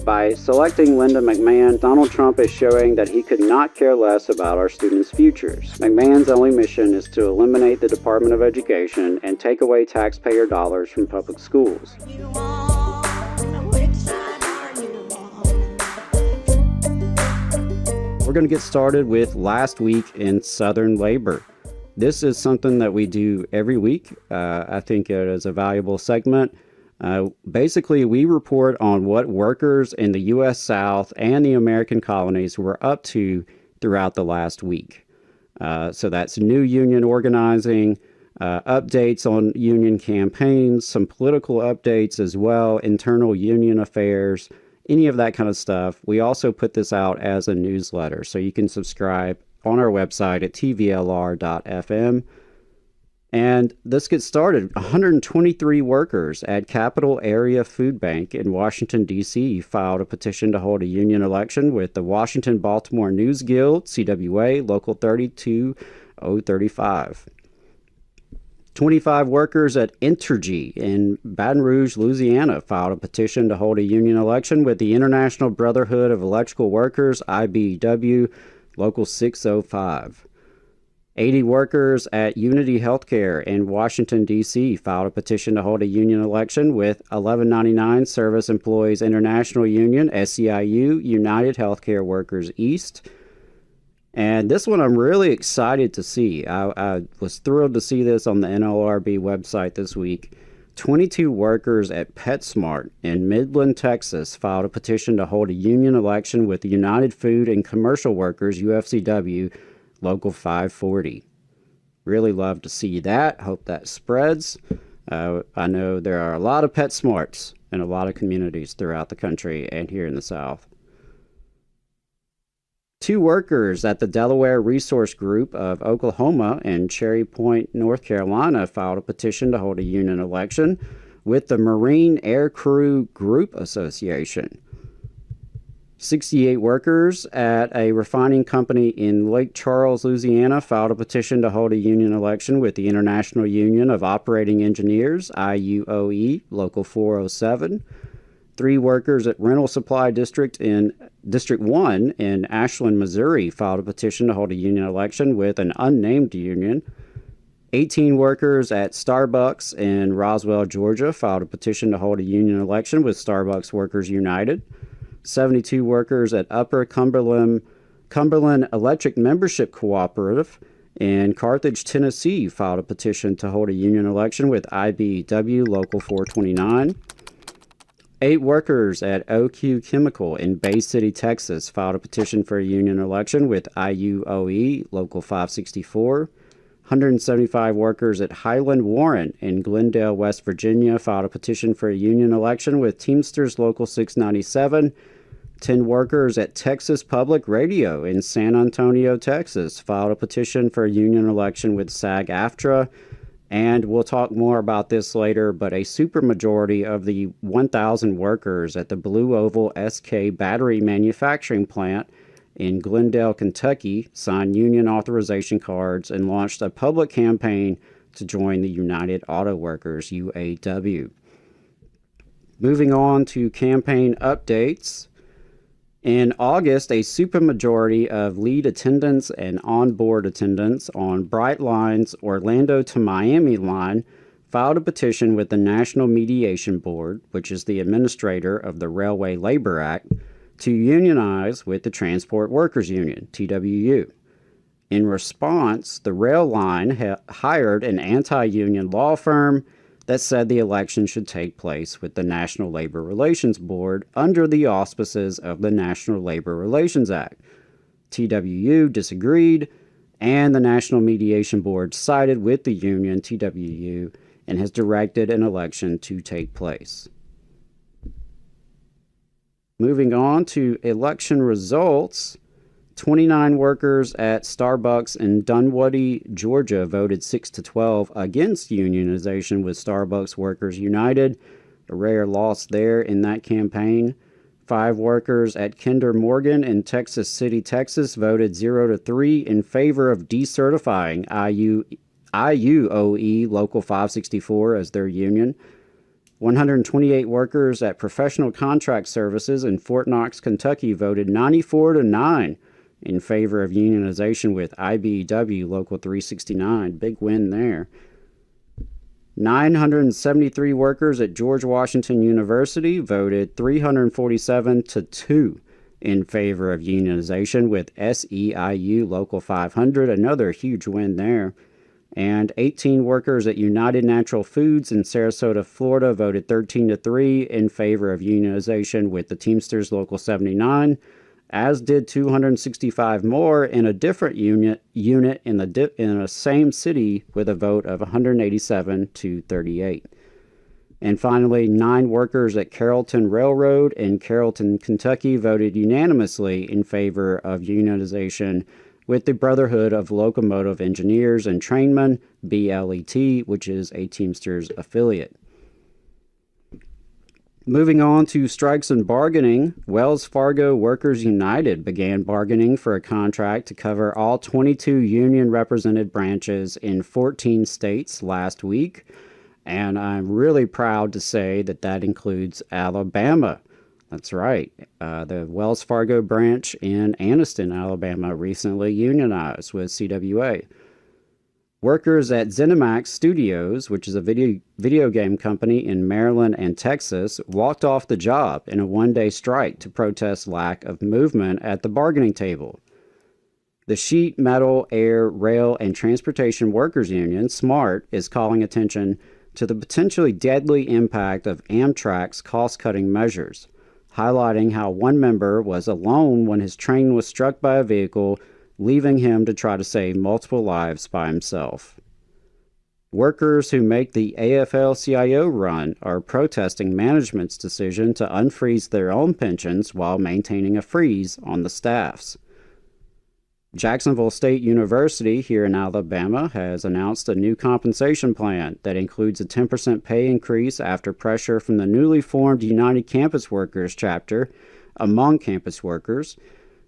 By selecting Linda McMahon, Donald Trump is showing that he could not care less about our students' futures. McMahon's only mission is to eliminate the Department of Education and take away taxpayer dollars from public schools. We're going to get started with last week in Southern labor. This is something that we do every week. I think it is a valuable segment. Basically, we report on what workers in the U.S. South and the American colonies were up to throughout the last week. So that's new union organizing, updates on union campaigns, some political updates as well, internal union affairs, any of that kind of stuff. We also put this out as a newsletter, so you can subscribe on our website at tvlr.fm. And let's get started. 123 workers at Capital Area Food Bank in Washington, D.C. filed a petition to hold a union election with the Washington Baltimore News Guild, CWA, Local 32035. 25 workers at Entergy in Baton Rouge, Louisiana, filed a petition to hold a union election with the International Brotherhood of Electrical Workers, IBEW, Local 605. 80 workers at Unity Healthcare in Washington, D.C. filed a petition to hold a union election with 1199 Service Employees International Union, SEIU, United Healthcare Workers East. And this one I'm really excited to see. I was thrilled to see this on the NLRB website this week. 22 workers at PetSmart in Midland, Texas, filed a petition to hold a union election with the United Food and Commercial Workers, UFCW, Local 540. Really love to see that. Hope that spreads. I know there are a lot of PetSmarts in a lot of communities throughout the country and here in the South. 2 workers at the Delaware Resource Group of Oklahoma and Cherry Point, North Carolina, filed a petition to hold a union election with the Marine Air Crew Group Association. 68 workers at a refining company in Lake Charles, Louisiana, filed a petition to hold a union election with the International Union of Operating Engineers, IUOE, Local 407. 3 workers at Rental Supply District 1 in Ashland, Missouri, filed a petition to hold a union election with an unnamed union. 18 workers at Starbucks in Roswell, Georgia, filed a petition to hold a union election with Starbucks Workers United. 72 workers at Upper Cumberland Electric Membership Cooperative in Carthage, Tennessee, filed a petition to hold a union election with IBEW Local 429. 8 workers at OQ Chemical in Bay City, Texas, filed a petition for a union election with IUOE Local 564. 175 workers at Highland Warren in Glendale, West Virginia, filed a petition for a union election with Teamsters Local 697. 10 workers at Texas Public Radio in San Antonio, Texas, filed a petition for a union election with SAG-AFTRA. And we'll talk more about this later, but a supermajority of the 1,000 workers at the Blue Oval SK Battery Manufacturing Plant in Glendale, Kentucky, signed union authorization cards and launched a public campaign to join the United Auto Workers, UAW. Moving on to campaign updates. In August, a supermajority of lead attendants and onboard attendants on Brightline's Orlando to Miami line filed a petition with the National Mediation Board, which is the administrator of the Railway Labor Act, to unionize with the Transport Workers Union, TWU. In response, the rail line hired an anti-union law firm that said the election should take place with the National Labor Relations Board under the auspices of the National Labor Relations Act. TWU disagreed, and the National Mediation Board sided with the union, TWU, and has directed an election to take place. Moving on to election results, 29 workers at Starbucks in Dunwoody, Georgia voted 6-12 against unionization with Starbucks Workers United, a rare loss there in that campaign. 5 workers at Kinder Morgan in Texas City, Texas voted 0-3 in favor of decertifying IUOE Local 564 as their union. 128 workers at Professional Contract Services in Fort Knox, Kentucky voted 94-9 in favor of unionization with IBEW Local 369. Big win there. 973 workers at George Washington University voted 347-2 in favor of unionization with SEIU Local 500. Another huge win there. And 18 workers at United Natural Foods in Sarasota, Florida voted 13-3 in favor of unionization with the Teamsters Local 79, as did 265 more in a different unit in the same city with a vote of 187-38. And finally, 9 workers at Carrollton Railroad in Carrollton, Kentucky voted unanimously in favor of unionization with the Brotherhood of Locomotive Engineers and Trainmen, BLET, which is a Teamsters affiliate. Moving on to strikes and bargaining, Wells Fargo Workers United began bargaining for a contract to cover all 22 union-represented branches in 14 states last week, and I'm really proud to say that that includes Alabama. That's right. The Wells Fargo branch in Anniston, Alabama, recently unionized with CWA. Workers at ZeniMax Studios, which is a video game company in Maryland and Texas, walked off the job in a one-day strike to protest lack of movement at the bargaining table. The Sheet Metal, Air, Rail, and Transportation Workers Union, SMART, is calling attention to the potentially deadly impact of Amtrak's cost-cutting measures, highlighting how one member was alone when his train was struck by a vehicle, leaving him to try to save multiple lives by himself. Workers who make the AFL-CIO run are protesting management's decision to unfreeze their own pensions while maintaining a freeze on the staff's. Jacksonville State University here in Alabama has announced a new compensation plan that includes a 10% pay increase after pressure from the newly formed United Campus Workers chapter among campus workers,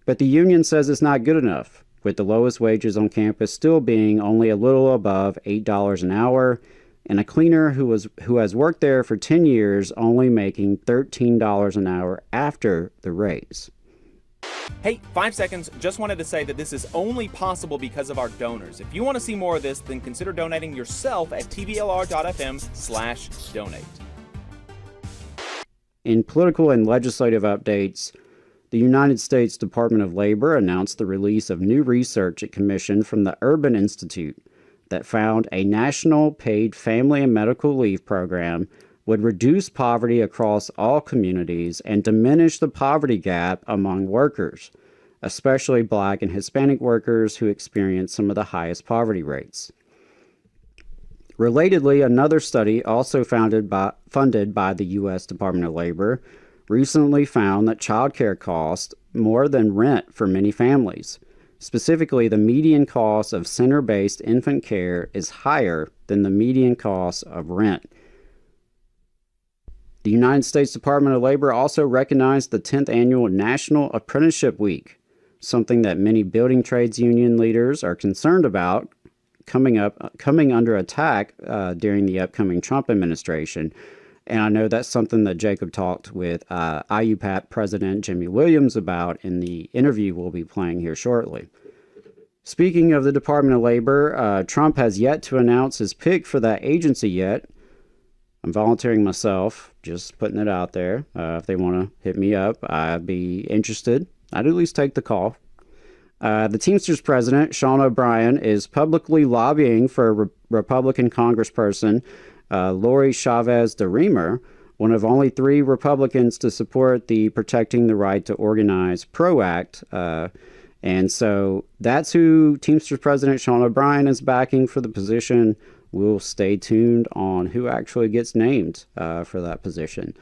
but the union says it's not good enough, with the lowest wages on campus still being only a little above $8 an hour, and a cleaner who has worked there for 10 years only making $13 an hour after the raise. Hey, 5 seconds. Just wanted to say that this is only possible because of our donors. If you want to see more of this, then consider donating yourself at tblr.fm/donate. In political and legislative updates, the United States Department of Labor announced the release of new research it commissioned from the Urban Institute that found a national paid family and medical leave program would reduce poverty across all communities and diminish the poverty gap among workers, especially Black and Hispanic workers who experience some of the highest poverty rates. Relatedly, another study also funded by the U.S. Department of Labor recently found that childcare costs more than rent for many families. Specifically, the median cost of center-based infant care is higher than the median cost of rent. The United States Department of Labor also recognized the 10th annual National Apprenticeship Week, something that many building trades union leaders are concerned about coming under attack during the upcoming Trump administration. And I know that's something that Jacob talked with IUPAT President Jimmy Williams about in the interview we'll be playing here shortly. Speaking of the Department of Labor, Trump has yet to announce his pick for that agency yet. I'm volunteering myself, just putting it out there. If they want to hit me up, I'd be interested. I'd at least take the call. The Teamsters president, Sean O'Brien, is publicly lobbying for Republican Congressperson Lori Chavez-DeRemer, one of only 3 Republicans to support the Protecting the Right to Organize PRO Act. And so that's who Teamsters president Sean O'Brien is backing for the position. We'll stay tuned on who actually gets named for that position.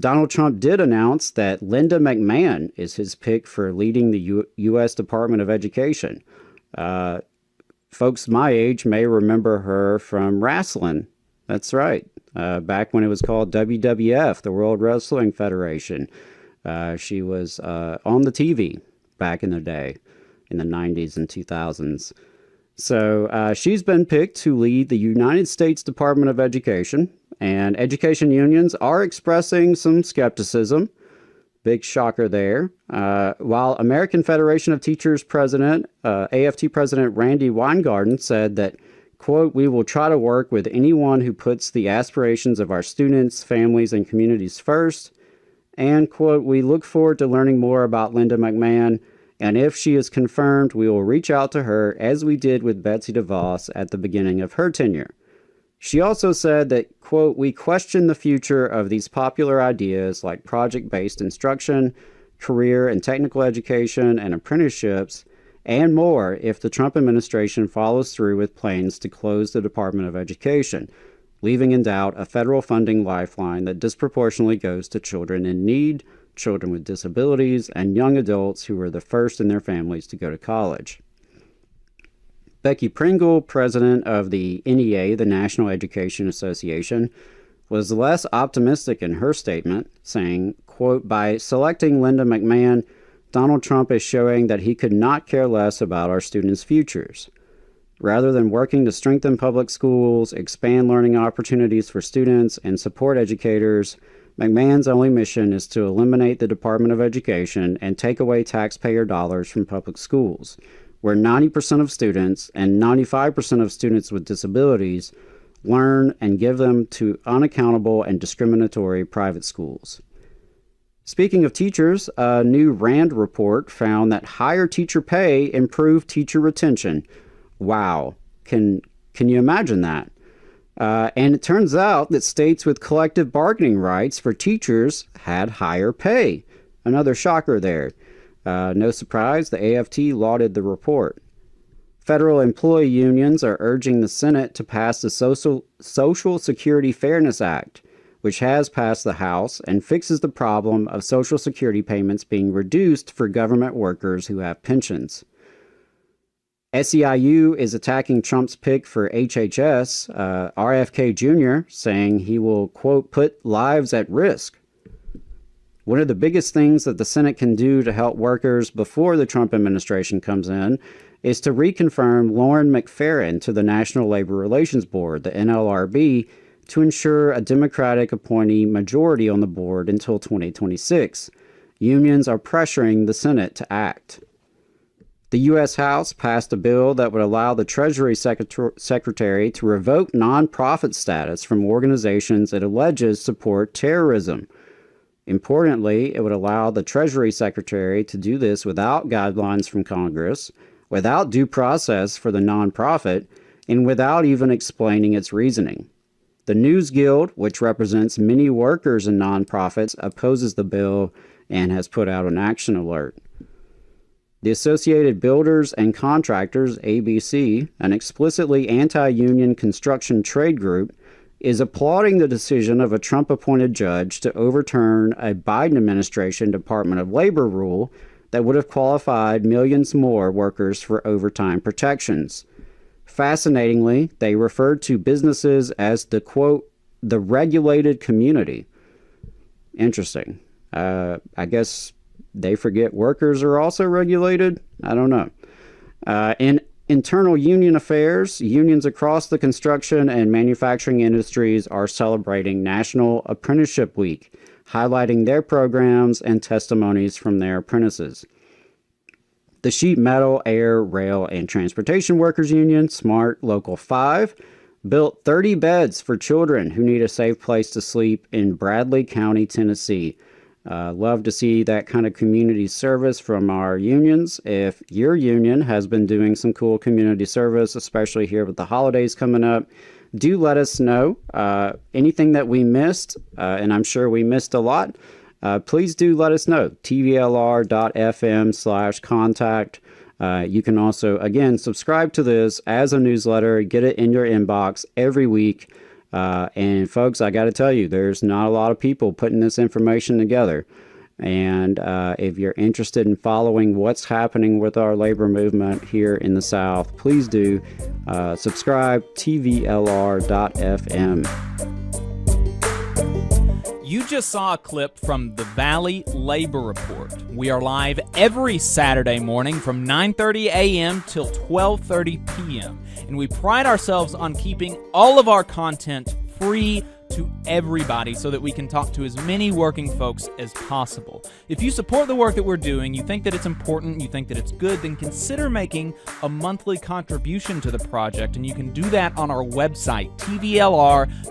Donald Trump did announce that Linda McMahon is his pick for leading the U.S. Department of Education. Folks my age may remember her from wrestling. That's right. Back when it was called WWF, the World Wrestling Federation. She was on the TV back in the day, in the 90s and 2000s. So she's been picked to lead the United States Department of Education, and education unions are expressing some skepticism. Big shocker there. While American Federation of Teachers President, AFT President Randy Weingarten said that, quote, "We will try to work with anyone who puts the aspirations of our students, families, and communities first." And, quote, "We look forward to learning more about Linda McMahon, and if she is confirmed, we will reach out to her as we did with Betsy DeVos at the beginning of her tenure." She also said that, quote, "We question the future of these popular ideas like project-based instruction, career and technical education, and apprenticeships, and more if the Trump administration follows through with plans to close the Department of Education, leaving in doubt a federal funding lifeline that disproportionately goes to children in need, children with disabilities, and young adults who were the first in their families to go to college." Becky Pringle, president of the NEA, the National Education Association, was less optimistic in her statement, saying, quote, "By selecting Linda McMahon, Donald Trump is showing that he could not care less about our students' futures. Rather than working to strengthen public schools, expand learning opportunities for students, and support educators, McMahon's only mission is to eliminate the Department of Education and take away taxpayer dollars from public schools, where 90% of students and 95% of students with disabilities learn, and give them to unaccountable and discriminatory private schools." Speaking of teachers, a new RAND report found that higher teacher pay improved teacher retention. Wow. Can you imagine that? And it turns out that states with collective bargaining rights for teachers had higher pay. Another shocker there. No surprise, the AFT lauded the report. Federal employee unions are urging the Senate to pass the Social Security Fairness Act, which has passed the House and fixes the problem of Social Security payments being reduced for government workers who have pensions. SEIU is attacking Trump's pick for HHS, RFK Jr., saying he will, quote, "put lives at risk." One of the biggest things that the Senate can do to help workers before the Trump administration comes in is to reconfirm Lauren McFerrin to the National Labor Relations Board, the NLRB, to ensure a Democratic appointee majority on the board until 2026. Unions are pressuring the Senate to act. The U.S. House passed a bill that would allow the Treasury Secretary to revoke nonprofit status from organizations it alleges support terrorism. Importantly, it would allow the Treasury Secretary to do this without guidelines from Congress, without due process for the nonprofit, and without even explaining its reasoning. The News Guild, which represents many workers and nonprofits, opposes the bill and has put out an action alert. The Associated Builders and Contractors, ABC, an explicitly anti-union construction trade group, is applauding the decision of a Trump-appointed judge to overturn a Biden administration Department of Labor rule that would have qualified millions more workers for overtime protections. Fascinatingly, they referred to businesses as the, quote, "the regulated community." Interesting. I guess they forget workers are also regulated? I don't know. In internal union affairs, unions across the construction and manufacturing industries are celebrating National Apprenticeship Week, highlighting their programs and testimonies from their apprentices. The Sheet Metal, Air, Rail, and Transportation Workers Union, SMART Local 5, built 30 beds for children who need a safe place to sleep in Bradley County, Tennessee. Love to see that kind of community service from our unions. If your union has been doing some cool community service, especially here with the holidays coming up, do let us know. Anything that we missed, and I'm sure we missed a lot, please do let us know. tvlr.fm/contact. You can also, again, subscribe to this as a newsletter, get it in your inbox every week. And folks, I got to tell you, there's not a lot of people putting this information together. And if you're interested in following what's happening with our labor movement here in the South, please do subscribe, tvlr.fm. You just saw a clip from the Valley Labor Report. We are live every Saturday morning from 9:30 a.m. till 12:30 p.m. And we pride ourselves on keeping all of our content free to everybody so that we can talk to as many working folks as possible. If you support the work that we're doing, you think that it's important, you think that it's good, then consider making a monthly contribution to the project, and you can do that on our website, tvlr.fm.